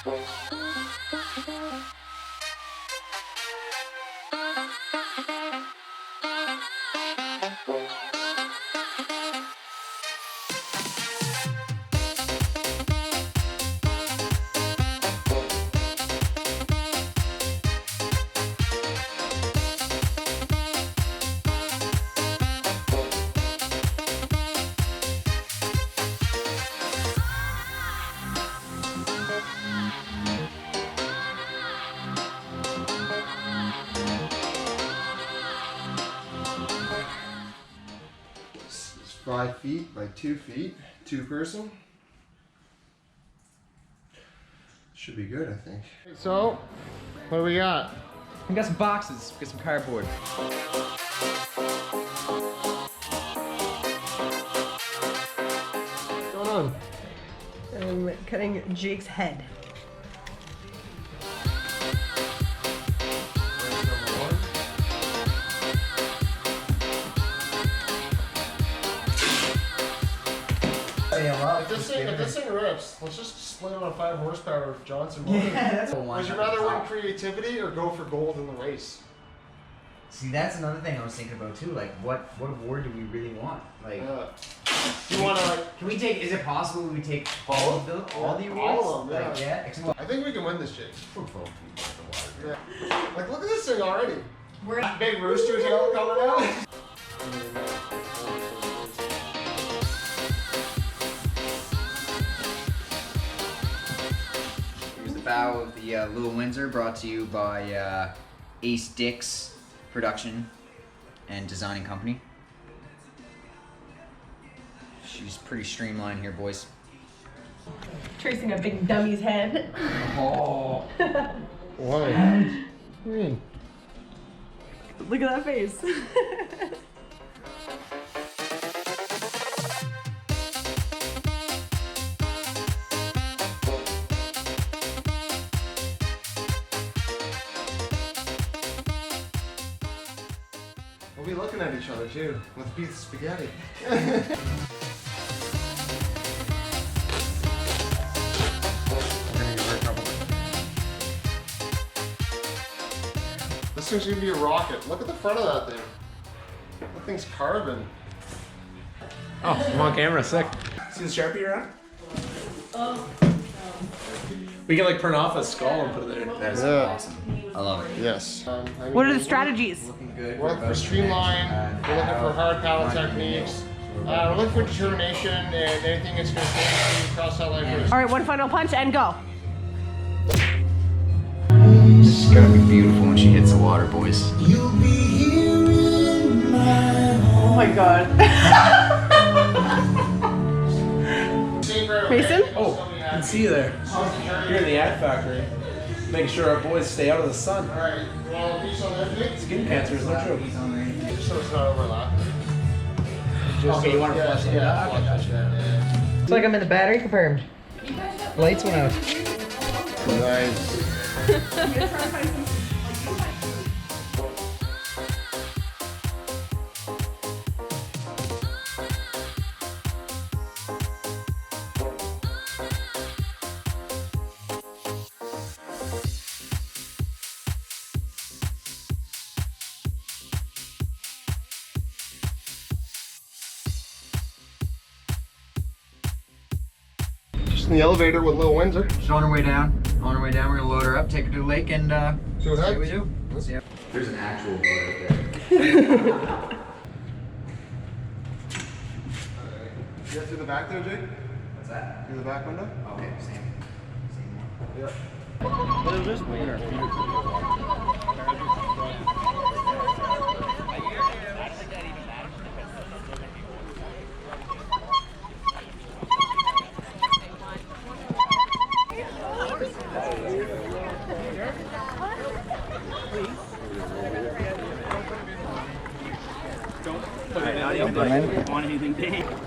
This is 5 feet by 2 feet, 2 person. Should be good, I think. So, what do we got? We got some boxes, we got some cardboard. What's going on? I'm cutting Jake's head. If this thing rips, let's just split it on a 5 horsepower Johnson motor. Yeah, that's Would you rather win creativity or go for gold in the race? See, that's another thing I was thinking about too. Like, what award do we really want? Like, you want to like? can we take? Is it possible we take all of the awards? All of them, like, yeah. I think we can win this, Jake. Yeah. Like, look at this thing already. We're big rooster tail coming out. Here's the bow of the Lil Windsor, brought to you by Ace Dix Production and Designing Company. She's pretty streamlined here, boys. tracing a big dummy's head. Oh. Why? What do you mean? Look at that face. We'll be looking at each other too, with a piece of spaghetti. This thing's gonna be a rocket. Look at the front of that thing. That thing's carbon. Oh, I'm on camera, sick. See the Sharpie around? Oh. We can like print off a skull and put it there. That is awesome. I love it. Yes. What are the strategies? Looking good. We're looking for streamline, we're looking for hard paddle techniques, we're looking for determination and anything that's going to stay across that line first. All right, one final punch and go. This is gonna be beautiful when she hits the water, boys. Oh my god. Mason? Oh, I can see you there. Here in the ad factory. Making sure our boys stay out of the sun. Alright, well, piece on that. Skin cancer is no joke. Just so it's not overlapping. Okay, you want to flush it? Yeah, flush it. Yeah. Looks like I'm in the battery confirmed. Lights went out. Nice. Just in the elevator with Lil Windsor. She's on her way down. On her way down, we're gonna load her up, take her to the lake, and See what happens. we do. See. There's an actual boat out there. You got through the back there, Jake? What's that? Through the back window? Okay, same one. Yeah.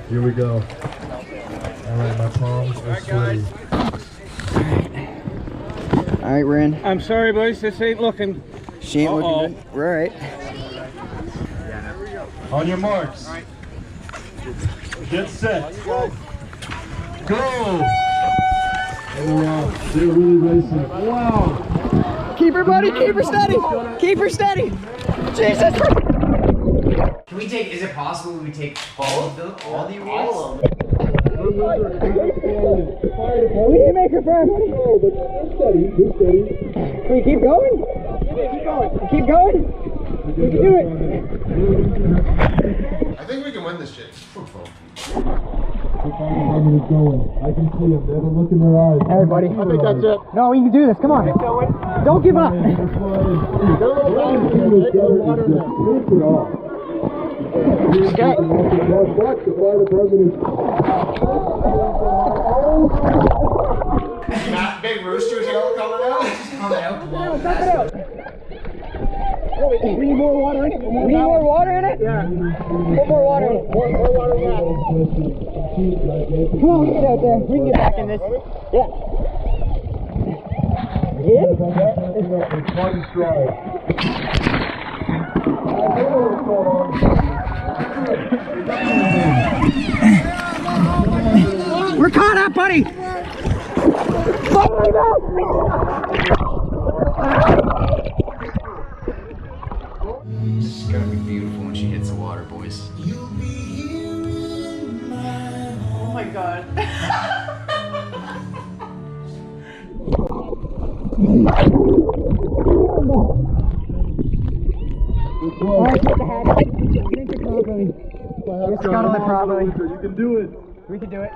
Here we go. Alright, my palms are sweaty. Alright, we're in. I'm sorry, boys, this ain't looking. She ain't looking good. We're alright. On your marks. Get set. Go! They're really racing. Wow. Keep her, buddy. Keep her steady. Keep her steady. Jesus. Can we take? Is it possible we take all the awards? We need to make her first. Can we keep going? Keep going. We can do it. I think we can win this shit. I can see them. They have a look in their eyes. Everybody. I think that's it. No, we can do this. Come on. Don't give up. Okay. That big rooster tail coming out. Coming out. Suck it out. We need more water in it. We need more water in it? Yeah. Put more water in it. More water in that. Come on, get out there. We can get back in this. Yeah. We're caught up, buddy. Fuck me back. This is gonna be beautiful when she hits the water, boys. Oh my god. Alright, get the hat. Drink it properly. Scuttle it properly. You can do it. We can do it.